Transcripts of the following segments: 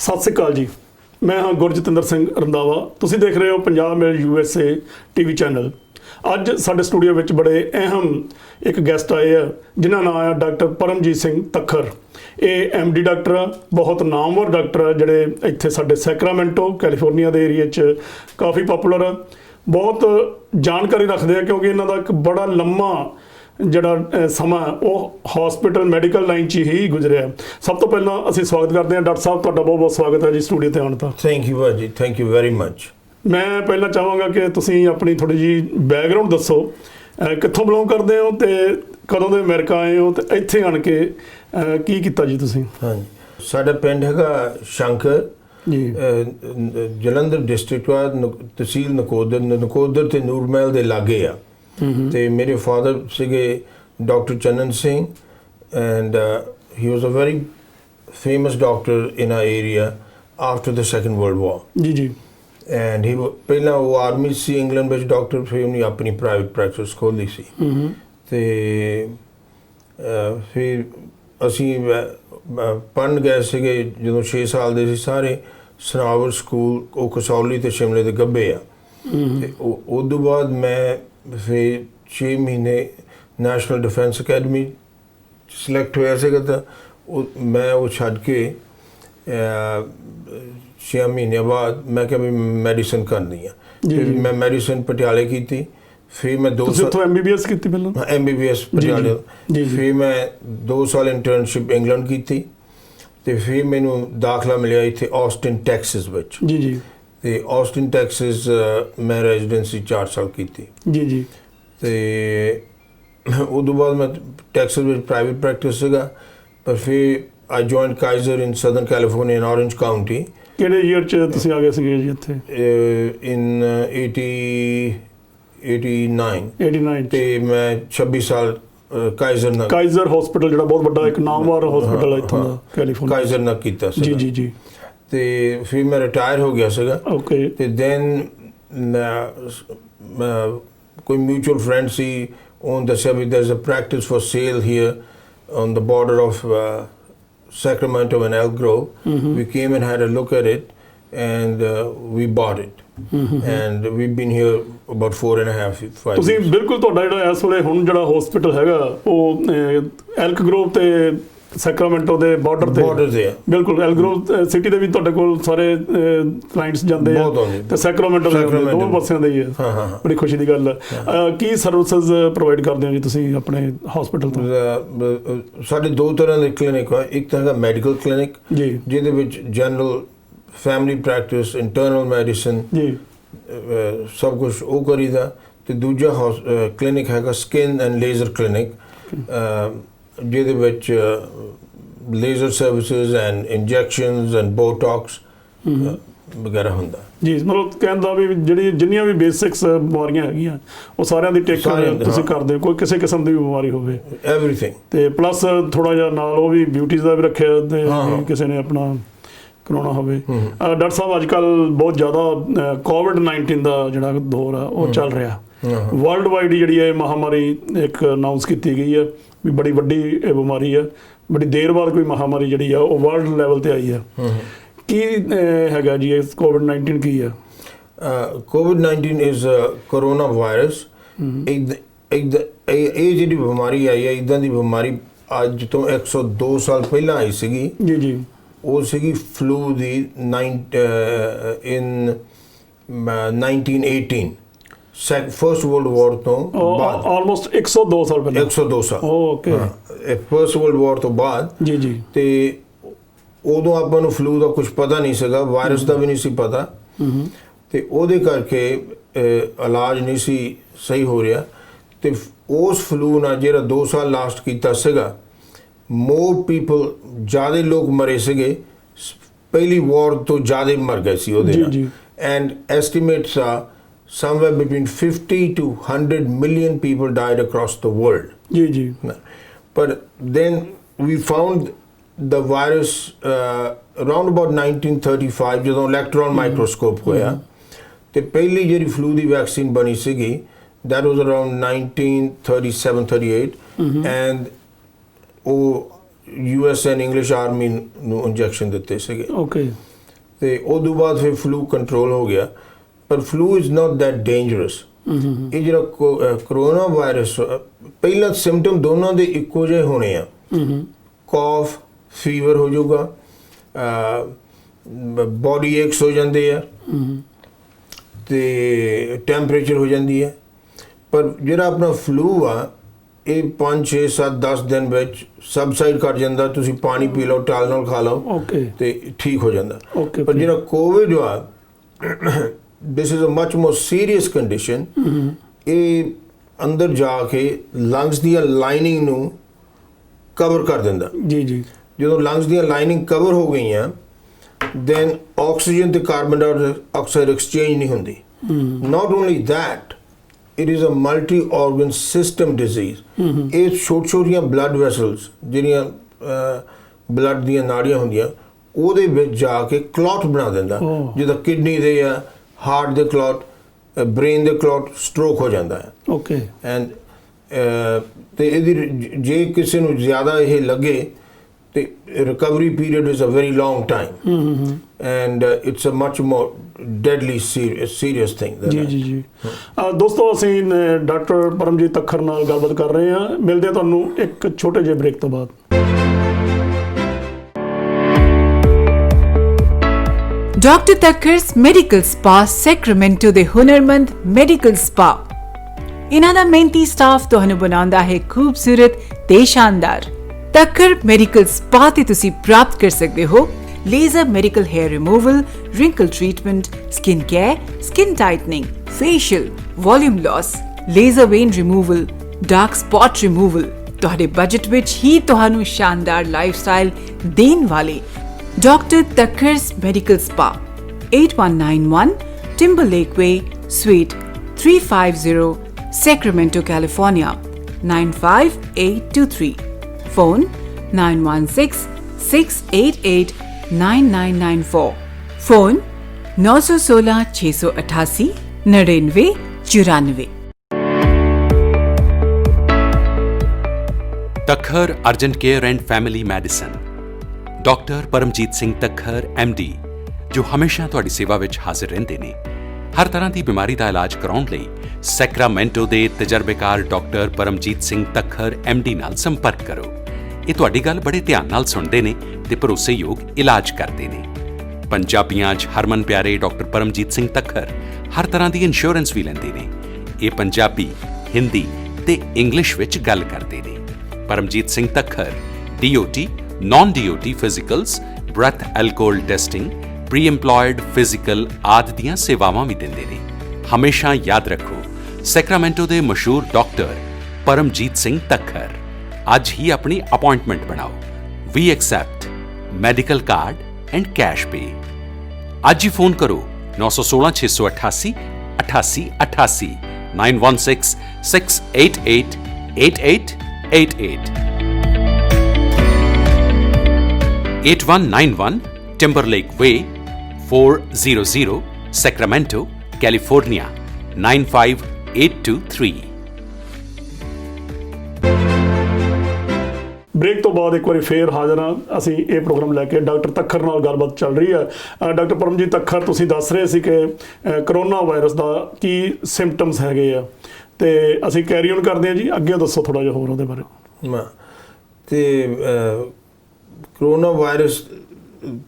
ਸਤਿ ਸ਼੍ਰੀ ਅਕਾਲ ਜੀ। ਮੈਂ ਹਾਂ ਗੁਰਜਤਿੰਦਰ ਸਿੰਘ ਰੰਧਾਵਾ। ਤੁਸੀਂ ਦੇਖ ਰਹੇ ਹੋ ਪੰਜਾਬ ਮੇਲ USA TV ਚੈਨਲ। ਅੱਜ ਸਾਡੇ ਸਟੂਡੀਓ ਵਿੱਚ ਬੜੇ ਅਹਿਮ ਇੱਕ ਗੈਸਟ ਆਏ ਆ ਜਿਨ੍ਹਾਂ ਨਾਮ ਆ ਡਾਕਟਰ ਪਰਮਜੀਤ ਸਿੰਘ ਤੱਖਰ। ਇਹ MD ਡਾਕਟਰ ਆ, ਬਹੁਤ ਨਾਮਵਰ ਡਾਕਟਰ ਆ ਜਿਹੜੇ ਇੱਥੇ ਸਾਡੇ ਸੈਕਰਾਮੈਂਟੋ ਕੈਲੀਫੋਰਨੀਆ ਦੇ ਏਰੀਆ 'ਚ ਕਾਫੀ ਪਪੂਲਰ ਆ, ਬਹੁਤ ਜਾਣਕਾਰੀ ਰੱਖਦੇ ਆ ਕਿਉਂਕਿ ਇਹਨਾਂ ਦਾ ਇੱਕ ਬੜਾ ਲੰਮਾ ਜਿਹੜਾ ਸਮਾਂ ਉਹ ਹਸਪੀਟਲ ਮੈਡੀਕਲ ਲਾਈਨ 'ਚ ਹੀ ਗੁਜ਼ਰਿਆ। ਸਭ ਤੋਂ ਪਹਿਲਾਂ ਅਸੀਂ ਸਵਾਗਤ ਕਰਦੇ ਹਾਂ ਡਾਕਟਰ ਸਾਹਿਬ, ਤੁਹਾਡਾ ਬਹੁਤ ਬਹੁਤ ਸਵਾਗਤ ਹੈ ਜੀ ਸਟੂਡੀਓ ਤੇ ਆਉਣ ਦਾ। ਥੈਂਕ ਯੂ ਭਾਜੀ, ਥੈਂਕ ਯੂ ਵੈਰੀ ਮਚ। ਮੈਂ ਪਹਿਲਾਂ ਚਾਹਾਂਗਾ ਕਿ ਤੁਸੀਂ ਆਪਣੀ ਥੋੜੀ ਜਿਹੀ ਬੈਕਗਰਾਉਂਡ ਦੱਸੋ, ਕਿੱਥੋਂ ਬਿਲੋਂਗ ਕਰਦੇ ਹੋ ਤੇ ਕਦੋਂ ਦੇ ਅਮਰੀਕਾ ਆਏ ਹੋ ਤੇ ਇੱਥੇ ਆਣ ਕੇ ਕੀ ਕੀਤਾ ਜੀ ਤੁਸੀਂ? ਹਾਂਜੀ, ਸਾਡਾ ਪਿੰਡ ਹੈਗਾ ਸ਼ੰਕਰ ਜੀ, ਜਲੰਧਰ ਡਿਸਟ੍ਰਿਕਟ ਵਾ, ਤਹਿਸੀਲ ਨਕੋਦਰ ਤੇ ਨੂਰਮਹਿਲ ਦੇ ਲਾਗੇ ਆ। ਤੇ ਮੇਰੇ ਫਾਦਰ ਸੀਗੇ doctor Channan Singh and he was a very famous doctor in a area after the second world war. ਜੀ ਜੀ। ਐਂਡ ਹੀ ਪਹਿਲਾਂ ਉਹ ਆਰਮੀ ਸੀ ਇੰਗਲੈਂਡ ਵਿੱਚ ਡਾਕਟਰ, ਫਿਰ ਉਹਨੇ ਆਪਣੀ ਪ੍ਰਾਈਵੇਟ ਪ੍ਰੈਕਟਿਸ ਖੋਲ੍ਹੀ ਸੀ। ਤੇ ਫਿਰ ਅਸੀਂ ਪੜ੍ਹਨ ਗਏ ਸੀਗੇ ਜਦੋਂ 6 ਸਾਲ ਦੇ ਸੀ ਸਾਰੇ ਸਨਾਵਰ ਸਕੂਲ, ਉਹ ਕਸੌਲੀ ਤੇ ਸ਼ਿਮਲੇ ਦੇ ਗੱਬੇ ਆ। ਤੇ ਉਸ ਤੋਂ ਬਾਅਦ ਮੈਂ ਫਿਰ 6 ਮਹੀਨੇ ਨੈਸ਼ਨਲ ਡਿਫੈਂਸ ਅਕੈਡਮੀ ਸਿਲੈਕਟ ਹੋਇਆ ਸੀਗਾ ਤਾਂ ਮੈਂ ਉਹ ਛੱਡ ਕੇ 6 ਮਹੀਨਿਆਂ ਬਾਅਦ ਮੈਂ ਕਿਹਾ ਵੀ ਮੈਡੀਸਨ ਕਰਨੀ ਆ। ਫਿਰ ਮੈਂ ਮੈਡੀਸਨ ਪਟਿਆਲੇ ਕੀਤੀ। ਫਿਰ ਮੈਂ 2 ਸਾਲ MBBS ਕੀਤੀ ਪਹਿਲਾਂ? MBBS ਪਟਿਆਲੇ। ਫਿਰ ਮੈਂ 2 ਸਾਲ ਇੰਟਰਨਸ਼ਿਪ ਇੰਗਲੈਂਡ ਕੀਤੀ ਤੇ ਫਿਰ ਮੈਨੂੰ ਦਾਖਲਾ ਮਿਲਿਆ ਇੱਥੇ ਆਸਟਿਨ ਟੈਕਸਸ ਵਿੱਚ। ਜੀ ਜੀ। ਤੇ ਆਸਟਿਨ ਟੈਕਸਸ ਮੈਂ ਰੈਜ਼ੀਡੈਂਸੀ 4 ਸਾਲ ਕੀਤੀ। ਜੀ ਜੀ। ਤੇ ਉਸ ਤੋਂ ਬਾਅਦ ਮੈਂ ਟੈਕਸਸ ਵਿੱਚ ਪ੍ਰਾਈਵੇਟ ਪ੍ਰੈਕਟਿਸ ਸੀਗਾ, ਪਰ ਫਿਰ ਆਈ ਜੁਆਇਨਡ ਕਾਈਜ਼ਰ ਇਨ ਸਦਰਨ ਕੈਲੀਫੋਰਨੀਆ ਇਨ ਔਰੇਂਜ ਕਾਊਂਟੀ। ਕਿਹੜੇ ਈਅਰ 'ਚ ਤੁਸੀਂ ਆ ਗਏ ਸੀਗੇ ਜੀ ਇੱਥੇ? ਇਨ 89 ਤੇ ਮੈਂ 26 ਸਾਲ ਕਾਈਜ਼ਰ ਹਸਪੀਟਲ ਜਿਹੜਾ ਬਹੁਤ ਵੱਡਾ ਇੱਕ ਨਾਮਵਰ ਹਸਪੀਟਲ ਹੈ ਇੱਥੋਂ ਦਾ ਕੈਲੀਫੋਰਨੀਆ, ਕਾਈਜ਼ਰ ਨਾਲ ਕੀਤਾ ਸੀ। ਜੀ ਜੀ ਜੀ। ਤੇ ਫਿਰ ਮੈਂ ਰਿਟਾਇਰ ਹੋ ਗਿਆ ਸੀਗਾ। ਓਕੇ। ਤੇ ਦੈਨ ਕੋਈ ਮਿਊਚੁਅਲ ਫਰੈਂਡ ਸੀ, ਉਹਨੇ ਦੱਸਿਆ ਵੀ there is a practice for sale here on the border of Sacramento and Elk Grove. We came and had a look at it and we bought it. And we've been here about 4.5 5 ਤੁਸੀਂ ਬਿਲਕੁਲ ਤੁਹਾਡਾ ਜਿਹੜਾ ਇਸ ਵੇਲੇ ਹੁਣ ਜਿਹੜਾ hospital ਹੈਗਾ ਉਹ ਐਲਕ ਗਰੋਵ ਤੇ ਸੈਕਰਾਮੈਂਟੋ ਦੇ ਬਾਰਡਰ ਤੇ ਬਿਲਕੁਲ ਐਲਕ ਗਰੋਵ ਸਿਟੀ ਦੇ ਵੀ ਤੁਹਾਡੇ ਕੋਲ ਸਾਰੇ ਕਲਾਇੰਟਸ ਜਾਂਦੇ ਆ ਤੇ ਸੈਕਰਾਮੈਂਟੋ ਦੇ ਦੋ ਪਾਸਿਆਂ ਦੇ ਹੀ ਆ। ਬੜੀ ਖੁਸ਼ੀ ਦੀ ਗੱਲ ਹੈ। ਕੀ ਸਰਵਿਸਿਜ਼ ਪ੍ਰੋਵਾਈਡ ਕਰਦੇ ਹੋ ਜੀ ਤੁਸੀਂ ਆਪਣੇ ਹਸਪੀਟਲ ਤੋਂ? ਸਾਡੇ 2 ਤਰ੍ਹਾਂ ਦੇ ਕਲੀਨਿਕ ਆ। ਇੱਕ ਤਾਂ ਹੈਗਾ ਮੈਡੀਕਲ ਕਲੀਨਿਕ ਜੀ, ਜਿਹਦੇ ਵਿੱਚ general family practice, internal medicine ਜੀ, ਸਭ ਕੁਛ ਉਹ ਕਰੀਦਾ। ਤੇ ਦੂਜਾ ਕਲੀਨਿਕ ਹੈਗਾ ਸਕਿਨ ਐਂਡ ਲੇਜ਼ਰ ਕਲੀਨਿਕ, ਜਿਹਦੇ ਵਿੱਚ laser services and injections and botox ਵਗੈਰਾ ਹੁੰਦਾ ਜੀ। ਮਤਲਬ ਕਹਿੰਦਾ ਵੀ ਜਿਹੜੀ ਜਿੰਨੀਆਂ ਵੀ ਬੇਸਿਕਸ ਬਿਮਾਰੀਆਂ ਹੈਗੀਆਂ ਉਹ ਸਾਰਿਆਂ ਦੀ ਟੇਕ ਤੁਸੀਂ ਕਰਦੇ ਹੋ, ਕੋਈ ਕਿਸੇ ਕਿਸਮ ਦੀ ਵੀ ਬਿਮਾਰੀ ਹੋਵੇ ਐਵਰੀਥਿੰਗ। ਤੇ ਪਲੱਸ ਥੋੜਾ ਜਿਹਾ ਨਾਲ ਉਹ ਵੀ ਬਿਊਟੀਜ਼ ਦਾ ਵੀ ਰੱਖਿਆ ਤੇ ਕਿਸੇ ਨੇ ਆਪਣਾ ਕਰਾਉਣਾ ਹੋਵੇ। ਡਾਕਟਰ ਸਾਹਿਬ ਅੱਜ ਕੱਲ੍ਹ ਬਹੁਤ ਜ਼ਿਆਦਾ COVID-19 ਦਾ ਜਿਹੜਾ ਦੌਰ ਆ ਉਹ ਚੱਲ ਰਿਹਾ। ਵਰਲਡ ਵਾਈਡ ਜਿਹੜੀ ਇਹ ਮਹਾਮਾਰੀ ਇੱਕ ਅਨਾਊਂਸ ਕੀਤੀ ਗਈ ਹੈ ਵੀ ਬੜੀ ਵੱਡੀ ਇਹ ਬਿਮਾਰੀ ਹੈ, ਬੜੀ ਦੇਰ ਬਾਅਦ ਕੋਈ ਮਹਾਮਾਰੀ ਜਿਹੜੀ ਆ ਉਹ ਵਰਲਡ ਲੈਵਲ ਤੇ ਆਈ ਹੈ। ਕੀ ਹੈਗਾ ਜੀ ਇਹ COVID-19 ਕੀ ਹੈ? COVID-19 is corona virus. ਇਹ ਜਿਹੜੀ ਬਿਮਾਰੀ ਆਈ ਹੈ, ਇੱਦਾਂ ਦੀ ਬਿਮਾਰੀ ਅੱਜ ਤੋਂ 102 ਸਾਲ ਪਹਿਲਾਂ ਆਈ ਸੀਗੀ। ਜੀ ਜੀ। ਉਹ ਸੀਗੀ ਫਲੂ ਦੀ ਇਨ 1918 ਫਰਸਟ ਵਰਲਡ ਵਾਰ ਤੋਂ ਬਾਅਦ। ਆਲਮੋਸਟ 102 ਸਾਲ ਪਹਿਲਾਂ। 102 ਸਾਲ। ਓਕੇ। ਫਰਸਟ ਵਰਲਡ ਵਾਰ ਤੋਂ ਬਾਅਦ। ਜੀ ਜੀ। ਤੇ ਉਦੋਂ ਆਪਾਂ ਨੂੰ ਫਲੂ ਦਾ ਕੁਝ ਪਤਾ ਨਹੀਂ ਸੀਗਾ, ਵਾਇਰਸ ਦਾ ਵੀ ਨਹੀਂ ਸੀ ਪਤਾ। ਤੇ ਉਹਦੇ ਕਰਕੇ ਇਲਾਜ ਨਹੀਂ ਸੀ ਸਹੀ ਹੋ ਰਿਹਾ। ਤੇ ਉਸ ਫਲੂ ਨਾਲ ਜਿਹੜਾ 2 ਸਾਲ ਲਾਸਟ ਕੀਤਾ ਸੀਗਾ, ਮੋਰ ਪੀਪਲ, ਜ਼ਿਆਦਾ ਲੋਕ ਮਰੇ ਸੀਗੇ, ਪਹਿਲੀ ਵਾਰ ਤੋਂ ਜ਼ਿਆਦਾ ਮਰ ਗਏ ਸੀ ਉਹਦੇ ਨਾਲ। ਐਂਡ ਐਸਟੀਮੇਟਸ ਆ somewhere between 50 to 100 million people died across the world. जी जी. But then we found the virus around about 1935 ਜਦੋਂ electron microscope ਹੋਇਆ ਤੇ ਪਹਿਲੀ ਜਿਹੜੀ ਫਲੂ ਦੀ ਵੈਕਸੀਨ ਬਣੀ ਸੀਗੀ that was around 1937-38 and ਉਹ US and English Army ਨੂੰ ਇੰਜੈਕਸ਼ਨ ਦਿੱਤੇ ਸੀਗੇ। Okay. ਤੇ ਉਦੋਂ ਬਾਅਦ ਫਿਰ ਫਲੂ ਕੰਟਰੋਲ ਹੋ ਗਿਆ। ਪਰ flu is not that dangerous. ਇਹ ਜਿਹੜਾ ਕਰੋਨਾ ਵਾਇਰਸ, ਪਹਿਲਾਂ ਸਿੰਪਟਮ ਦੋਨਾਂ ਦੇ ਇੱਕੋ ਜਿਹੇ ਹੋਣੇ ਆ। ਕਾਫ, ਫੀਵਰ ਹੋ ਜਾਊਗਾ, ਬੋਡੀ ਏਕਸ ਹੋ ਜਾਂਦੇ ਆ ਤੇ ਟੈਂਪਰੇਚਰ ਹੋ ਜਾਂਦੀ ਹੈ। ਪਰ ਜਿਹੜਾ ਆਪਣਾ ਫਲੂ ਆ ਇਹ 5 6 7 10 ਦਿਨ ਵਿੱਚ ਸਬਸਾਈਡ ਕਰ ਜਾਂਦਾ। ਤੁਸੀਂ ਪਾਣੀ ਪੀ ਲਓ, ਟਾਲਨਲ ਖਾ ਲਓ ਤੇ ਠੀਕ ਹੋ ਜਾਂਦਾ। ਪਰ ਜਿਹੜਾ ਕੋਵਿਡ ਆ, this is a much more serious condition. ਇਹ ਅੰਦਰ ਜਾ ਕੇ ਲੰਗਸ ਦੀਆਂ ਲਾਈਨਿੰਗ ਨੂੰ ਕਵਰ ਕਰ ਦਿੰਦਾ। ਜੀ ਜਦੋਂ ਲੰਗਸ ਦੀਆਂ ਲਾਈਨਿੰਗ ਕਵਰ ਹੋ ਗਈਆਂ then oxygen ਤੇ carbon dioxide exchange ਨਹੀਂ ਹੁੰਦੀ। not only that, it is a multi-organ system disease। ਇਹ ਛੋਟੀਆਂ blood vessels ਜਿਹੜੀਆਂ blood ਦੀਆਂ ਨਾੜੀਆਂ ਹੁੰਦੀਆਂ ਉਹਦੇ ਵਿੱਚ ਜਾ ਕੇ clot ਬਣਾ ਦਿੰਦਾ। ਜਿੱਦਾਂ ਕਿਡਨੀ ਦੇ ਆ, ਹਾਰਟ ਦੇ clot, ਬ੍ਰੇਨ ਦੇ clot, stroke ਹੋ ਜਾਂਦਾ ਹੈ। ਐਂਡ ਤੇ ਇਹਦੀ ਜੇ ਕਿਸੇ ਨੂੰ ਜ਼ਿਆਦਾ ਇਹ ਲੱਗੇ the recovery period is a very long time। and it's a much more deadly serious thing ਜੀ ਦੋਸਤੋ, ਅਸੀਂ ਡਾਕਟਰ ਪਰਮਜੀਤ ਤੱਖਰ ਨਾਲ ਗੱਲਬਾਤ ਕਰ ਰਹੇ ਹਾਂ। ਮਿਲਦੇ ਹਾਂ ਤੁਹਾਨੂੰ ਇੱਕ ਛੋਟੇ ਜਿਹੇ ਬ੍ਰੇਕ ਤੋਂ ਬਾਅਦ। Dr. Takkar's Medical Spa, Sacramento ਦੇ ਹੁਨਰਮੰਦ ਮੈਡੀਕਲ ਸਪਾ। ਇਹਨਾਂ ਦਾ ਮਿਹਨਤੀ ਸਟਾਫ ਤੁਹਾਨੂੰ ਬਣਾਉਂਦਾ ਹੈ ਖੂਬਸੂਰਤ ਤੇ ਸ਼ਾਨਦਾਰ। ਤੱਕਰ ਮੈਡੀਕਲ ਸਪਾ ਤੇ ਤੁਸੀਂ ਪ੍ਰਾਪਤ ਕਰ ਸਕਦੇ ਹੋ laser medical hair removal, wrinkle treatment, skin care, skin tightening, facial, volume loss, laser vein removal, dark spot removal. ਤੁਹਾਡੇ ਬਜਟ ਵਿੱਚ ਹੀ ਤੁਹਾਨੂੰ ਸ਼ਾਨਦਾਰ ਲਾਈਫਸਟਾਈਲ ਦੇਣ ਵਾਲੇ doctor Takhar's medical spa, 8191 Timberlake Way, Suite 350, Sacramento, California 95823। phone 9166889994। phone 916 688 9994। Takhar urgent care and family medicine. Doctor Paramjit Singh Takhar MD, जो हमेशा तुहाडी सेवा विच हाजिर रहिंदे ने। हर तरह की बीमारी का इलाज कराउण लई सैक्रामेंटो के तजर्बेकार डॉक्टर परमजीत सिंह तक्खर MD नाल संपर्क करो। ਇਹ ਤੁਹਾਡੀ ਗੱਲ ਬੜੇ ਧਿਆਨ ਨਾਲ ਸੁਣਦੇ ਨੇ ਤੇ ਭਰੋਸੇਯੋਗ ਇਲਾਜ ਕਰਦੇ ਨੇ। ਪੰਜਾਬੀਆਂ 'ਚ ਹਰਮਨ ਪਿਆਰੇ ਡਾਕਟਰ ਪਰਮਜੀਤ ਸਿੰਘ ਤੱਖਰ ਹਰ ਤਰ੍ਹਾਂ ਦੀ ਇੰਸ਼ੋਰੈਂਸ ਵੀ ਲੈਂਦੇ ਨੇ। ਇਹ ਪੰਜਾਬੀ, ਹਿੰਦੀ ਤੇ ਇੰਗਲਿਸ਼ ਵਿੱਚ ਗੱਲ ਕਰਦੇ ਨੇ। Paramjit Singh Takhar DOT, non DOT physicals, breath alcohol testing, pre employed physical ਆਦਿ ਦੀਆਂ ਸੇਵਾਵਾਂ ਵੀ ਦਿੰਦੇ ਨੇ। ਹਮੇਸ਼ਾ ਯਾਦ ਰੱਖੋ, ਸੈਕਰਾਮੈਂਟੋ ਦੇ ਮਸ਼ਹੂਰ ਡਾਕਟਰ ਪਰਮਜੀਤ ਸਿੰਘ ਤੱਖਰ। ਅੱਜ ਹੀ ਆਪਣੀ ਅਪਾਇੰਟਮੈਂਟ ਬਣਾਓ। We accept medical card and cash pay. ਅੱਜ ਹੀ ਫੋਨ ਕਰੋ 916 688 88 88 916 688 8888 8191 Timberlake Way, 400 Sacramento, California 95823। Break ਤੋਂ ਬਾਅਦ ਇੱਕ ਵਾਰੀ ਫੇਰ ਹਾਜ਼ਰ ਹਾਂ ਅਸੀਂ ਇਹ ਪ੍ਰੋਗਰਾਮ ਲੈ ਕੇ। ਡਾਕਟਰ ਤੱਖਰ ਨਾਲ ਗੱਲਬਾਤ ਚੱਲ ਰਹੀ ਹੈ। ਡਾਕਟਰ ਪਰਮਜੀਤ ਤੱਖਰ, ਤੁਸੀਂ ਦੱਸ ਰਹੇ ਸੀ ਕਿ ਕਰੋਨਾ ਵਾਇਰਸ ਦਾ ਕੀ ਸਿੰਪਟਮਸ ਹੈਗੇ ਆ, ਤੇ ਅਸੀਂ ਕੈਰੀ ਔਨ ਕਰਦੇ ਹਾਂ ਜੀ। ਅੱਗੇ ਦੱਸੋ ਥੋੜਾ ਜਿਹਾ ਹੋਰ ਉਹਦੇ ਬਾਰੇ। ਤੇ ਕਰੋਨਾ ਵਾਇਰਸ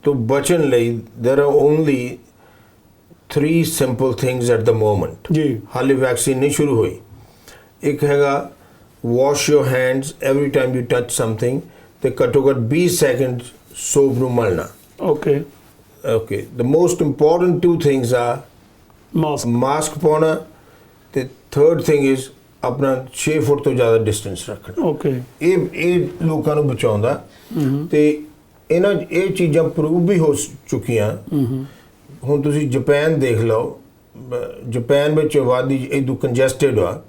ਤੋਂ ਬਚਣ ਲਈ there are only 3 simple things at the moment। ਜੀ ਹਾਲੇ ਵੈਕਸੀਨ ਨਹੀਂ ਸ਼ੁਰੂ ਹੋਈ। ਇੱਕ ਹੈਗਾ wash your hands every time you touch something ਤੇ ਘੱਟੋ ਘੱਟ 20 ਸੈਕਿੰਡ ਸੋਪ ਨੂੰ ਮਲਣਾ। Okay the most important 2 things are mask ਪਾਉਣਾ ਤੇ third thing is ਆਪਣਾ 6 ਫੁੱਟ ਤੋਂ ਜ਼ਿਆਦਾ ਡਿਸਟੈਂਸ ਰੱਖਣਾ। ਓਕੇ ਇਹ ਲੋਕਾਂ ਨੂੰ ਬਚਾਉਂਦਾ ਤੇ ਇਹ ਚੀਜ਼ਾਂ ਪ੍ਰੂਵ ਵੀ ਹੋ ਚੁੱਕੀਆਂ। ਹੁਣ ਤੁਸੀਂ ਜਾਪਾਨ ਦੇਖ ਲਓ, ਜਾਪਾਨ ਵਿੱਚ ਆਬਾਦੀ ਇਦੋਂ ਕੰਜੈਸਟਡ ਆ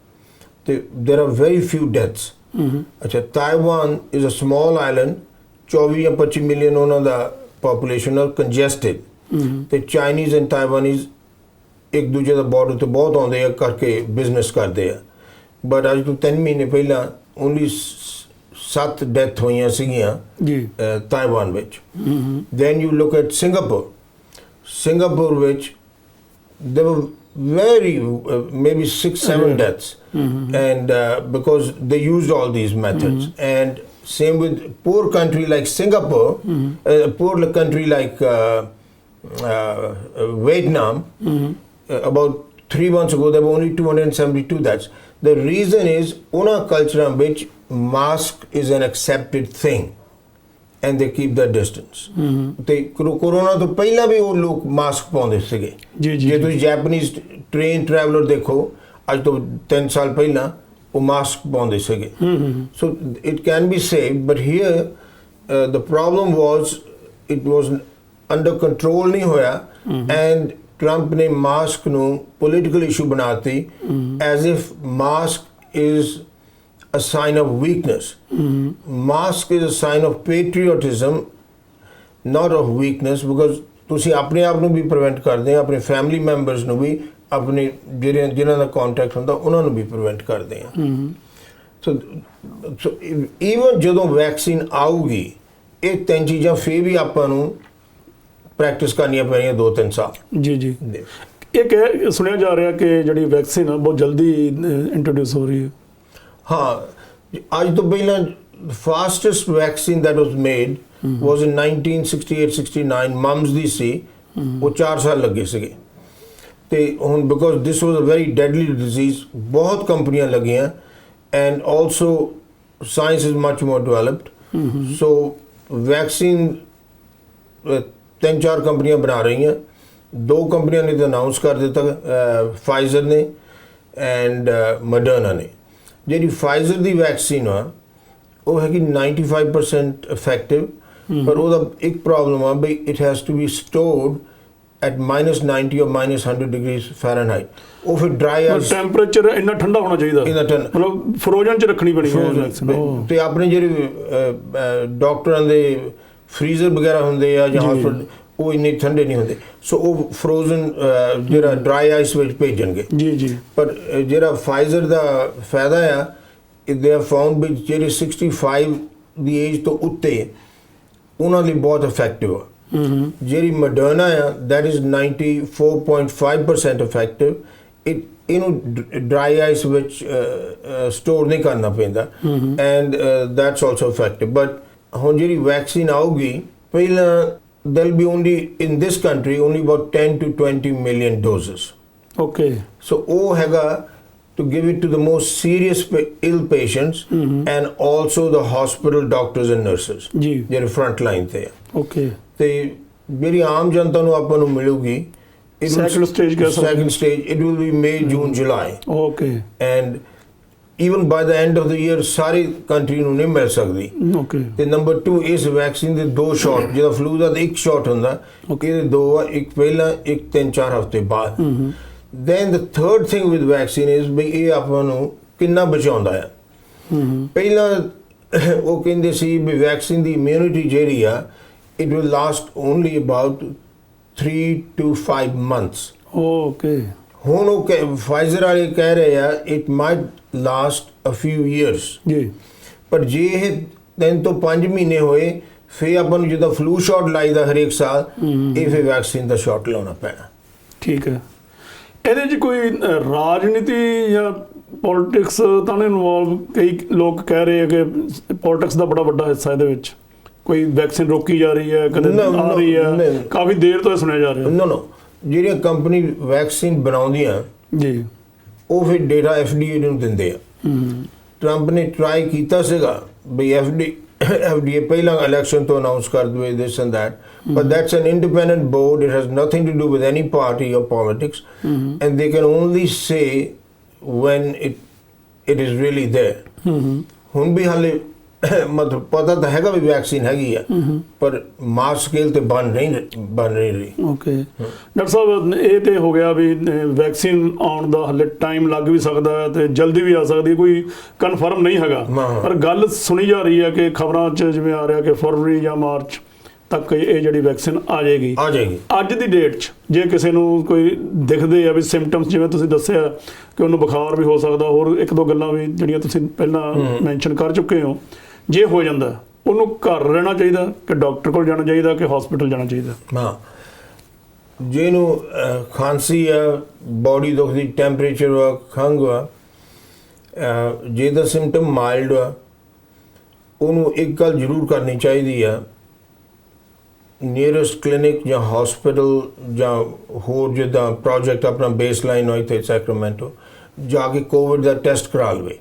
ਤੇ there are very few deaths। ਅੱਛਾ, Taiwan is a small island, 24 ਜਾਂ 25 ਮਿਲੀਅਨ ਉਹਨਾਂ ਦਾ population ਨਾਲ congested। ਤੇ ਚਾਈਨੀਜ਼ ਐਂਡ ਤਾਈਵਾਨੀਜ਼ ਇੱਕ ਦੂਜੇ ਦਾ ਬਾਰਡਰ ਤੋਂ ਬਹੁਤ ਆਉਂਦੇ ਆ ਕਰਕੇ ਬਿਜ਼ਨਸ ਕਰਦੇ ਆ। ਬਟ ਅੱਜ ਤੋਂ 3 ਮਹੀਨੇ ਪਹਿਲਾਂ ਓਨਲੀ 7 ਡੈਥ ਹੋਈਆਂ ਸੀਗੀਆਂ ਜੀ ਤਾਈਵਾਨ ਵਿੱਚ। Then you look at Singapore. Singapore which there were very maybe 6-7 deaths, and because they used all these methods. And same with poor country like Singapore, poor country like Vietnam. About 3 months ago there were only 272 deaths. The reason is una culture which mask is an accepted thing and they keep their distance. ਤੇ corona ਤੋਂ ਪਹਿਲਾਂ ਵੀ ਉਹ ਲੋਕ mask ਪਾਉਂਦੇ ਸੀਗੇ। ਜੇ ਤੁਸੀਂ Japanese train traveller ਦੇਖੋ ਅੱਜ ਤੋਂ 3 ਸਾਲ ਪਹਿਲਾਂ ਉਹ ਮਾਸਕ ਪਾਉਂਦੇ ਸੀਗੇ। So it can be saved, but here the problem was it was under control ਨਹੀਂ ਹੋਇਆ, ਐਂਡ ਟਰੰਪ ਨੇ ਮਾਸਕ ਨੂੰ ਪੋਲੀਟੀਕਲ ਇਸ਼ੂ ਬਣਾਤੀ as if mask is a sign of weakness. Mask is a sign of patriotism, not of weakness, because ਤੁਸੀਂ ਆਪਣੇ ਆਪ ਨੂੰ ਵੀ prevent ਕਰਦੇ ਆ, ਆਪਣੇ ਫੈਮਿਲੀ ਮੈਂਬਰਸ ਨੂੰ ਵੀ, ਆਪਣੇ ਜਿਹੜੇ ਜਿਨ੍ਹਾਂ ਦਾ ਕੰਟੈਕਟ ਹੁੰਦਾ ਉਹਨਾਂ ਨੂੰ ਵੀ ਪ੍ਰੀਵੈਂਟ ਕਰਦੇ ਆ। ਸੋ ਈਵਨ ਜਦੋਂ ਵੈਕਸੀਨ ਆਊਗੀ ਇਹ 3 ਚੀਜ਼ਾਂ ਫੇਰ ਵੀ ਆਪਾਂ ਨੂੰ ਪ੍ਰੈਕਟਿਸ ਕਰਨੀਆਂ ਪੈਣੀਆਂ 2-3 ਸਾਲ। ਜੀ ਇਹ ਸੁਣਿਆ ਜਾ ਰਿਹਾ ਕਿ ਜਿਹੜੀ ਵੈਕਸੀਨ ਆ ਬਹੁਤ ਜਲਦੀ ਇੰਟਰੋਡਿਊਸ ਹੋ ਰਹੀ ਹੈ। ਹਾਂ, ਅੱਜ ਤੋਂ ਪਹਿਲਾਂ fastest vaccine that was made was in 1968-69 mumps ਦੀ ਸੀ, ਉਹ 4 ਸਾਲ ਲੱਗੇ ਸੀਗੇ। ਤੇ ਹੁਣ because this was a very deadly disease ਬਹੁਤ ਕੰਪਨੀਆਂ ਲੱਗੀਆਂ, and also science is much more developed. So vaccine 3-4 ਕੰਪਨੀਆਂ ਬਣਾ ਰਹੀਆਂ। 2 ਕੰਪਨੀਆਂ ਨੇ ਤਾਂ ਅਨਾਉਂਸ ਕਰ ਦਿੱਤਾ, ਫਾਈਜ਼ਰ ਨੇ ਐਂਡ ਮੋਡਰਨਾ ਨੇ। ਜਿਹੜੀ ਫਾਈਜ਼ਰ ਦੀ ਵੈਕਸੀਨ ਆ ਉਹ ਹੈਗੀ 95% ਇਫੈਕਟਿਵ, ਪਰ ਉਹਦਾ ਇੱਕ ਪ੍ਰੋਬਲਮ ਆ ਬਈ it has to be stored at -90 or -100 degrees Fahrenheit। ਉਹ ਫਿਰ ਡਰਾਈ ਆਈਸ ਟੈਂਪਰੇਚਰ ਇੰਨਾ ਠੰਡਾ ਹੋਣਾ ਚਾਹੀਦਾ, ਮਤਲਬ ਫਰੋਜ਼ਨ ਚ ਰੱਖਣੀ ਪੈਣੀ ਹੈ। ਤੇ ਆਪਣੇ ਜਿਹੜੇ ਡਾਕਟਰਾਂ ਦੇ ਫਰੀਜ਼ਰ ਵਗੈਰਾ ਹੁੰਦੇ ਆ ਜਾਂ ਹਸਪਤਾਲ ਉਹ ਇੰਨੇ ਠੰਡੇ ਨਹੀਂ ਹੁੰਦੇ, ਸੋ ਉਹ ਫਰੋਜ਼ਨ ਜਿਹੜਾ ਡਰਾਈ ਆਈਸ ਵਿੱਚ ਭੇਜਣਗੇ। ਜੀ ਪਰ ਜਿਹੜਾ ਫਾਈਜ਼ਰ ਦਾ ਫਾਇਦਾ ਆ, ਦੇ ਆਰ ਫਾਊਂਡ ਵੀ ਜਿਹੜੇ 65 ਦੀ ਏਜ ਤੋਂ ਉੱਤੇ ਉਹਨਾਂ ਲਈ ਬਹੁਤ ਇਫੈਕਟਿਵ ਆ। ਜਿਹੜੀ ਮੋਡਰਨਾ ਆ ਦੈਟ ਇਜ਼ 94.5% ਇਫੈਕਟਿਵ। ਇਹਨੂੰ ਡਰਾਈ ਆਈਸ ਵਿੱਚ ਸਟੋਰ ਨਹੀਂ ਕਰਨਾ ਪੈਂਦਾ, and that's also effective. But ਹੁਣ ਜਿਹੜੀ ਵੈਕਸੀਨ ਆਊਗੀ, ਪਹਿਲਾਂ there'll be only in this country only about 10 to 20 million doses. Okay. So oh hega to give it to the most serious ill patients, and also the hospital doctors and nurses ਜਿਹੜੇ front line ਤੇ ਆ। Okay. ਤੇ ਜਿਹੜੀ ਆਮ ਜਨਤਾ ਨੂੰ ਆਪਾਂ ਨੂੰ ਮਿਲੂਗੀ second stage it will be May, June, July. Okay. And even by the end of the year sorry country ਨੂੰ ਨਹੀਂ ਮਿਲ ਸਕਦੀ। ਤੇ ਨੰਬਰ 2 ਇਸ ਵੈਕਸੀਨ ਦੇ 2 ਸ਼ਾਟ, ਜਿਹਦਾ ਫਲੂ ਦਾ 1 ਸ਼ਾਟ ਹੁੰਦਾ, ਇਹਦੇ 2 ਆ, ਇੱਕ ਪਹਿਲਾਂ, ਇੱਕ 3-4 ਹਫ਼ਤੇ ਬਾਅਦ। Then the third thing with vaccine is ਬਈ ਇਹ ਆਪਾਂ ਨੂੰ ਕਿੰਨਾ ਬਚਾਉਂਦਾ ਆ। ਪਹਿਲਾਂ ਉਹ ਕਹਿੰਦੇ ਸੀ ਵੀ ਵੈਕਸੀਨ ਦੀ ਇਮਿਊਨਿਟੀ ਜਿਹੜੀ ਆ it will last only about 3 to 5 months। Okay. ਹੁਣ ਉਹ ਫਾਈਜ਼ਰ ਵਾਲੇ ਕਹਿ ਰਹੇ ਆ it might last a few years. ਜੀ ਪਰ ਜੇ ਇਹ 3 ਤੋਂ 5 ਮਹੀਨੇ ਹੋਏ ਫਿਰ ਆਪਾਂ ਨੂੰ ਜਦੋਂ ਫਲੂ ਸ਼ਾਟ ਲਾਈਦਾ ਹਰੇਕ ਸਾਲ, ਇਹ ਫਿਰ ਵੈਕਸੀਨ ਦਾ ਸ਼ਾਟ ਲਾਉਣਾ ਪੈਣਾ। ਠੀਕ ਹੈ। ਇਹਦੇ 'ਚ ਕੋਈ ਰਾਜਨੀਤੀ ਜਾਂ ਪੋਲਿਟਿਕਸ ਤਾਂ ਨਹੀਂ ਇਨਵੋਲਵ? ਕਈ ਲੋਕ ਕਹਿ ਰਹੇ ਆ ਕਿ ਪੋਲਿਟਿਕਸ ਦਾ ਬੜਾ ਵੱਡਾ ਹਿੱਸਾ ਇਹਦੇ ਵਿੱਚ, ਕੋਈ ਵੈਕਸੀਨ ਰੋਕੀ ਜਾ ਰਹੀ ਹੈ, ਕਦੇ ਆ ਰਹੀ ਹੈ, ਕਾਫੀ ਦੇਰ ਤੋਂ ਸੁਣਿਆ ਜਾ ਰਿਹਾ। ਨੋ ਜਿਹੜੀਆਂ ਕੰਪਨੀ ਵੈਕਸੀਨ ਬਣਾਉਂਦੀਆਂ ਜੀ ਉਹ ਫਿਰ ਡੇਟਾ FDA ਨੂੰ ਦਿੰਦੇ ਆ। ਟਰੰਪ ਨੇ ਟਰਾਈ ਕੀਤਾ ਸੀਗਾ ਬਈ FDA ਪਹਿਲਾਂ ਇਲੈਕਸ਼ਨ ਤੋਂ ਅਨਾਉਂਸ ਕਰ ਦੇਵੇ this and that, but that's an independent board, it has nothing to do with any party or politics, and they can only say when it is really there। ਹੁਣ ਵੀ ਹਾਲੇ ਮਤਲਬ ਪਤਾ ਤਾਂ ਹੈਗਾ ਵੀ ਵੈਕਸੀਨ ਹੈਗੀ ਆ, ਪਰ ਮਾਸ ਸਕੇਲ ਤੇ ਬਣ ਨਹੀਂ ਰਹੀ। ਓਕੇ ਡਾਕਟਰ ਸਾਹਿਬ, ਇਹ ਤੇ ਹੋ ਗਿਆ ਵੀ ਵੈਕਸੀਨ ਆਉਣ ਦਾ ਹਲੇ ਟਾਈਮ ਲੱਗ ਵੀ ਸਕਦਾ ਤੇ ਜਲਦੀ ਵੀ ਆ ਸਕਦੀ, ਕੋਈ ਕਨਫਰਮ ਨਹੀਂ ਹੈਗਾ। ਪਰ ਗੱਲ ਸੁਣੀ ਜਾ ਰਹੀ ਹੈ ਕਿ ਖਬਰਾਂ 'ਚ ਜਿਵੇਂ ਆ ਰਿਹਾ ਕਿ ਫਰਵਰੀ ਜਾਂ ਮਾਰਚ ਤੱਕ ਇਹ ਜਿਹੜੀ ਵੈਕਸੀਨ ਆ ਜਾਏਗੀ। ਅੱਜ ਦੀ ਡੇਟ 'ਚ ਜੇ ਕਿਸੇ ਨੂੰ ਕੋਈ ਦਿਖਦੇ ਆ ਵੀ ਸਿੰਪਟਮਸ, ਜਿਵੇਂ ਤੁਸੀਂ ਦੱਸਿਆ ਕਿ ਉਹਨੂੰ ਬੁਖਾਰ ਵੀ ਹੋ ਸਕਦਾ, ਹੋਰ 1-2 ਗੱਲਾਂ ਵੀ ਜਿਹੜੀਆਂ ਤੁਸੀਂ ਪਹਿਲਾਂ ਮੈਂਸ਼ਨ ਕਰ ਚੁੱਕੇ ਹੋ, ਜੇ ਹੋ ਜਾਂਦਾ ਉਹਨੂੰ ਘਰ ਰਹਿਣਾ ਚਾਹੀਦਾ ਕਿ ਡਾਕਟਰ ਕੋਲ ਜਾਣਾ ਚਾਹੀਦਾ ਕਿ ਹਸਪੀਟਲ ਜਾਣਾ ਚਾਹੀਦਾ? ਹਾਂ, ਜਿਹਨੂੰ ਖਾਂਸੀ ਆ, ਬੋਡੀ ਦੁਖਦੀ, ਟੈਂਪਰੇਚਰ ਵਾ, ਖੰਘ ਵਾ, ਜੇ ਦਾ ਸਿੰਪਟਮ ਮਾਈਲਡ ਆ, ਉਹਨੂੰ ਇੱਕ ਗੱਲ ਜ਼ਰੂਰ ਕਰਨੀ ਚਾਹੀਦੀ ਆ, ਨੀਅਰੈਸਟ ਕਲੀਨਿਕ ਜਾਂ ਹਸਪੀਟਲ ਜਾਂ ਹੋਰ ਜਿੱਦਾਂ ਪ੍ਰੋਜੈਕਟ ਆਪਣਾ ਬੇਸਲਾਈਨ ਹੋਏ ਤੇ ਸੈਕਰਾਮੈਂਟੋ ਜਾ ਕੇ ਕੋਵਿਡ ਦਾ ਟੈਸਟ ਕਰਾ ਲਵੇ।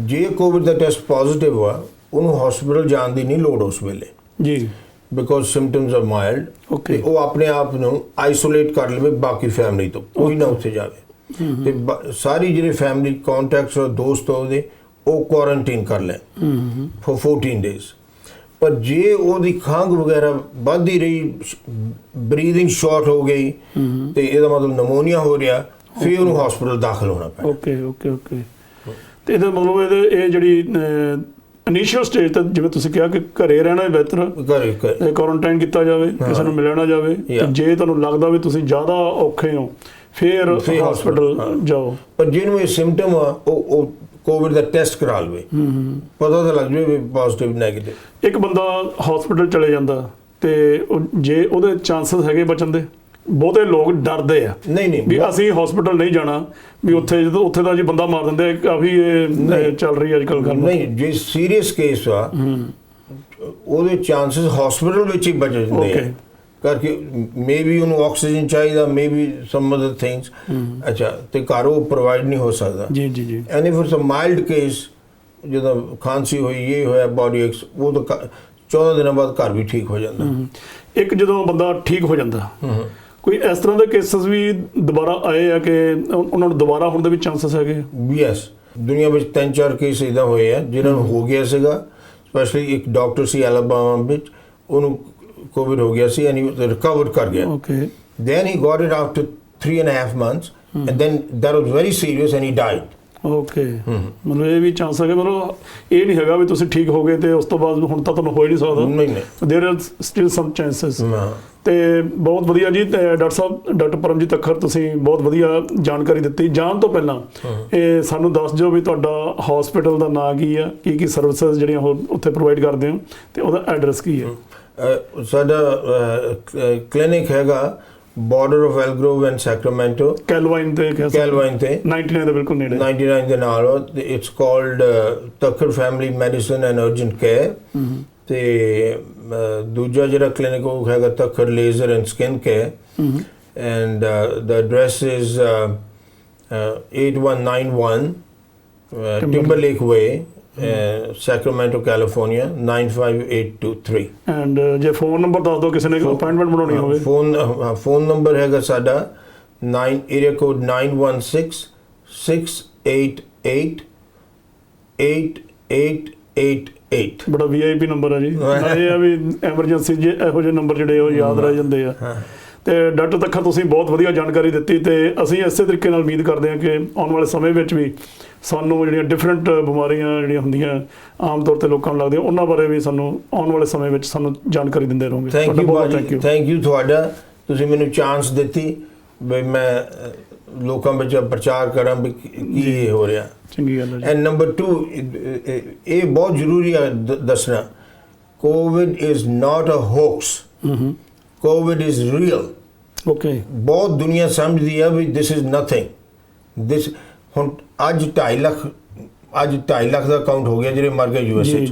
ਜੇ ਕੋਵਿਡ ਦਾ ਟੈਸਟ ਪੋਜ਼ਿਟਿਵ ਆ, ਉਹਨੂੰ ਹਸਪੀਟਲ ਜਾਣ ਦੀ ਨਹੀਂ ਲੋੜ ਉਸ ਵੇਲੇ ਜੀ, because symptoms are mild. Okay. ਤੇ ਉਹ ਆਪਣੇ ਆਪ ਨੂੰ ਆਈਸੋਲੇਟ ਕਰ ਲਵੇ ਬਾਕੀ ਫੈਮਿਲੀ ਤੋਂ, ਕੋਈ ਨਾ ਉੱਥੇ ਜਾਵੇ। ਤੇ ਸਾਰੀ ਜਿਹੜੇ ਫੈਮਿਲੀ ਕੰਟੈਕਟਸ ਔਰ ਦੋਸਤ ਉਹਦੇ, ਉਹ ਕੁਆਰੰਟਾਈਨ ਕਰ ਲੈ ਫॉर 14 ਡੇਜ਼। ਪਰ ਜੇ ਉਹਦੀ ਖੰਘ ਵਗੈਰਾ ਵੱਧਦੀ ਰਹੀ, ਬਰੀਥਿੰਗ ਸ਼ਾਰਟ ਹੋ ਗਈ, ਤੇ ਇਹਦਾ ਮਤਲਬ ਨਮੋਨੀਆ ਹੋ ਰਿਹਾ, ਫਿਰ ਉਹਨੂੰ ਹਸਪੀਟਲ ਦਾਖਲ ਹੋਣਾ ਪੈਣਾ। ਓਕੇ। ਤੇ ਇਹਦਾ ਮਤਲਬ ਇਹ ਜਿਹੜੀ ਇਨੀਸ਼ੀਅਲ ਸਟੇਜ ਤੇ ਜਿਵੇਂ ਤੁਸੀਂ ਕਿਹਾ ਕਿ ਘਰੇ ਰਹਿਣਾ ਬਿਹਤਰ, ਘਰੇ ਕੁਆਰੰਟਾਈਨ ਕੀਤਾ ਜਾਵੇ, ਕਿਸੇ ਨੂੰ ਮਿਲਿਆ ਨਾ ਜਾਵੇ। ਤੇ ਜੇ ਤੁਹਾਨੂੰ ਲੱਗਦਾ ਵੀ ਤੁਸੀਂ ਜ਼ਿਆਦਾ ਔਖੇ ਹੋ, ਫਿਰ ਹਸਪੀਟਲ ਜਾਓ। ਪਰ ਜਿਹਨੂੰ ਇਹ ਸਿੰਪਟਮ ਆ, ਉਹ ਕੋਵਿਡ ਦਾ ਟੈਸਟ ਕਰਾ ਲਵੇ, ਪਤਾ ਤਾਂ ਲੱਗ ਜਾਵੇ ਵੀ ਪੋਜ਼ਿਟਿਵ ਨੈਗੇਟਿਵ। ਇੱਕ ਬੰਦਾ ਹਸਪੀਟਲ ਚਲੇ ਜਾਂਦਾ ਤੇ ਜੇ ਉਹਦੇ ਚਾਂਸਸ ਹੈਗੇ ਬਚਣ ਦੇ, ਬਹੁਤੇ ਲੋਕ ਡਰਦੇ ਆ ਨਹੀਂ ਵੀ ਅਸੀਂ ਹਸਪੀਟਲ ਨਹੀਂ ਜਾਣਾ, ਵੀ ਉੱਥੇ ਜਦੋਂ ਉੱਥੇ ਦਾ ਜੀ ਬੰਦਾ ਮਾਰ ਦਿੰਦੇ, ਕਾਫੀ ਇਹ ਚੱਲ ਰਹੀ ਅੱਜ ਕੱਲ੍ਹ ਗੱਲ। ਨਹੀਂ, ਜੇ ਸੀਰੀਅਸ ਕੇਸ ਆ, ਉਹਦੇ ਚਾਂਸਸ ਹਸਪੀਟਲ ਵਿੱਚ ਹੀ ਬਚ ਜਾਂਦੇ ਆ, ਕਰਕੇ ਮੇਬੀ ਉਹਨੂੰ ਆਕਸੀਜਨ ਚਾਹੀਦਾ, ਮੇਬੀ ਸਮ ਅਦਰ ਥਿੰਗਸ। ਅੱਛਾ, ਤੇ ਘਰ ਉਹ ਪ੍ਰੋਵਾਈਡ ਨਹੀਂ ਹੋ ਸਕਦਾ। ਜੀ। ਐਨੀ ਫॉर ਸਮ ਮਾਈਲਡ ਕੇਸ, ਜਦੋਂ ਖਾਂਸੀ ਹੋਈ, ਇਹ ਹੋਇਆ, ਬੋਡੀ ਐਕਸ, ਉਹ ਤਾਂ 14 ਦਿਨਾਂ ਬਾਅਦ ਘਰ ਵੀ ਠੀਕ ਹੋ ਜਾਂਦਾ। ਇੱਕ ਜਦੋਂ ਬੰਦਾ ਠੀਕ ਹੋ ਜਾਂਦਾ, ਕੋਈ ਇਸ ਤਰ੍ਹਾਂ ਦੇ ਕੇਸਸ ਵੀ ਦੁਬਾਰਾ ਆਏ ਆ ਕਿ ਉਹਨਾਂ ਨੂੰ ਦੁਬਾਰਾ ਹੋਣ ਦੇ ਵੀ ਚਾਂਸਸ ਹੈਗੇ? ਯੈਸ, ਦੁਨੀਆ ਵਿੱਚ 3-4 ਕੇਸ ਇੱਦਾਂ ਹੋਏ ਆ ਜਿਨ੍ਹਾਂ ਨੂੰ ਹੋ ਗਿਆ ਸੀਗਾ। ਸਪੈਸ਼ਲੀ ਇੱਕ ਡਾਕਟਰ ਸੀ ਐਲਬਾਮਾ ਵਿੱਚ, ਉਹਨੂੰ ਕੋਵਿਡ ਹੋ ਗਿਆ ਸੀ ਐਂਡ ਹੀ ਰਿਕਵਰ ਕਰ ਗਿਆ। Okay. Then he got it after 3.5 months and then that was very serious and he died. Okay. ਮਤਲਬ ਇਹ ਵੀ ਚਾਂਸ ਹੈਗਾ, ਮਤਲਬ ਇਹ ਨਹੀਂ ਹੈਗਾ ਵੀ ਤੁਸੀਂ ਠੀਕ ਹੋ ਗਏ ਤੇ ਉਸ ਤੋਂ ਬਾਅਦ ਹੁਣ ਤਾਂ ਤੁਹਾਨੂੰ ਹੋ ਹੀ ਨਹੀਂ ਸਕਦਾ। ਨਹੀਂ। ਦੇयर ਆਰ ਸਟਿਲ ਸਮ ਚਾਂਸਸ। ਤੇ ਬਹੁਤ ਵਧੀਆ ਜੀ। ਤੇ ਡਾਕਟਰ ਸਾਹਿਬ, ਡਾਕਟਰ ਪਰਮਜੀਤ ਤੱਖਰ, ਤੁਸੀਂ ਬਹੁਤ ਵਧੀਆ ਜਾਣਕਾਰੀ ਦਿੱਤੀ। ਜਾਣ ਤੋਂ ਪਹਿਲਾਂ ਇਹ ਸਾਨੂੰ ਦੱਸ ਦਿਓ ਵੀ ਤੁਹਾਡਾ ਹਸਪੀਟਲ ਦਾ ਨਾਂ ਕੀ ਆ, ਕੀ ਸਰਵਿਸਿਜ਼ ਜਿਹੜੀਆਂ ਉੱਥੇ ਪ੍ਰੋਵਾਈਡ ਕਰਦੇ ਹੋ, ਤੇ ਉਹਦਾ ਐਡਰੈਸ ਕੀ ਹੈ? ਸਾਡਾ ਕਲੀਨਿਕ ਹੈਗਾ border of Elk Grove and Sacramento, Calvine ਤੇ 99 ਦੇ ਬਿਲਕੁਲ ਨੇੜੇ। 99 ਦੇ ਨਾਲ। It's called Takhar family medicine and urgent care. ਤੇ ਦੂਜਾ ਜਿਹੜਾ ਕਲੀਨਿਕ ਉਹ ਹੈਗਾ Takhar laser and skin care, and ਦਾ address is 8191 Timberlake Way, Sacramento, California 95823। And ਜੇ ਫੋਨ ਨੰਬਰ ਦੱਸ ਦਿਓ ਕਿਸੇ ਨੇ ਅਪਾਇੰਟਮੈਂਟ ਬਣਾਉਣੀ ਹੋਵੇ। ਫੋਨ ਨੰਬਰ ਹੈਗਾ ਸਾਡਾ 916 688 8888। ਬੜਾ VIP ਨੰਬਰ ਹੈ ਜੀ। ਇਹ ਆ ਵੀ ਐਮਰਜੈਂਸੀ ਜੇ ਇਹੋ ਜਿਹੇ ਨੰਬਰ ਜਿਹੜੇ ਉਹ ਯਾਦ ਰਹਿ ਜਾਂਦੇ ਆ। ਤੇ ਡਾਕਟਰ ਤੱਖਰ, ਤੁਸੀਂ ਬਹੁਤ ਵਧੀਆ ਜਾਣਕਾਰੀ ਦਿੱਤੀ, ਤੇ ਅਸੀਂ ਇਸੇ ਤਰੀਕੇ ਨਾਲ ਉਮੀਦ ਕਰਦੇ ਹਾਂ ਕਿ ਆਉਣ ਵਾਲੇ ਸਮੇਂ ਵਿੱਚ ਵੀ ਸਾਨੂੰ ਜਿਹੜੀਆਂ ਡਿਫਰੈਂਟ ਬਿਮਾਰੀਆਂ ਜਿਹੜੀਆਂ ਹੁੰਦੀਆਂ ਆਮ ਤੌਰ ਤੇ ਲੋਕਾਂ ਨੂੰ ਲੱਗਦੀਆਂ, ਉਹਨਾਂ ਬਾਰੇ ਵੀ ਸਾਨੂੰ ਆਉਣ ਵਾਲੇ ਸਮੇਂ ਵਿੱਚ ਸਾਨੂੰ ਜਾਣਕਾਰੀ ਦਿੰਦੇ ਰਹੋਗੇ। ਥੈਂਕ ਯੂ ਤੁਹਾਡਾ। ਤੁਸੀਂ ਮੈਨੂੰ ਚਾਂਸ ਦਿੱਤੀ ਵੀ ਮੈਂ ਲੋਕਾਂ ਵਿੱਚ ਪ੍ਰਚਾਰ ਕਰਾਂ ਵੀ ਕੀ ਹੋ ਰਿਹਾ। ਚੰਗੀ ਗੱਲ ਹੈ। ਐਂਡ ਨੰਬਰ 2, ਇਹ ਬਹੁਤ ਜ਼ਰੂਰੀ ਹੈ ਦੱਸਣਾ, COVID is not a hoax, COVID is real. Okay. ਬਹੁਤ ਦੁਨੀਆ ਸਮਝਦੀ ਹੈ ਵੀ ਦਿਸ ਇਜ਼ ਨਥਿੰਗ। ਦਿਸ ਹੁਣ ਅੱਜ 2.5 ਲੱਖ ਦਾ ਕਾਊਂਟ ਹੋ ਗਿਆ ਜਿਹੜੇ ਮਰ ਗਏ USA।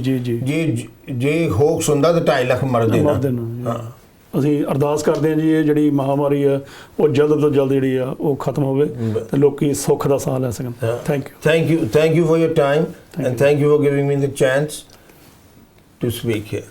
ਜੇ ਹੋਕਸ ਹੁੰਦਾ ਤਾਂ 2.5 ਲੱਖ ਮਰਦੇ ਨਾ। ਅਸੀਂ ਅਰਦਾਸ ਕਰਦੇ ਹਾਂ ਜੀ, ਇਹ ਜਿਹੜੀ ਮਹਾਮਾਰੀ ਆ ਉਹ ਜਲਦ ਤੋਂ ਜਲਦ ਜਿਹੜੀ ਆ ਉਹ ਖਤਮ ਹੋਵੇ ਤੇ ਲੋਕੀ ਸੁੱਖ ਦਾ ਸਾਹ ਲੈ ਸਕਣ। Thank you for your time and thank you for giving me the chance to speak here.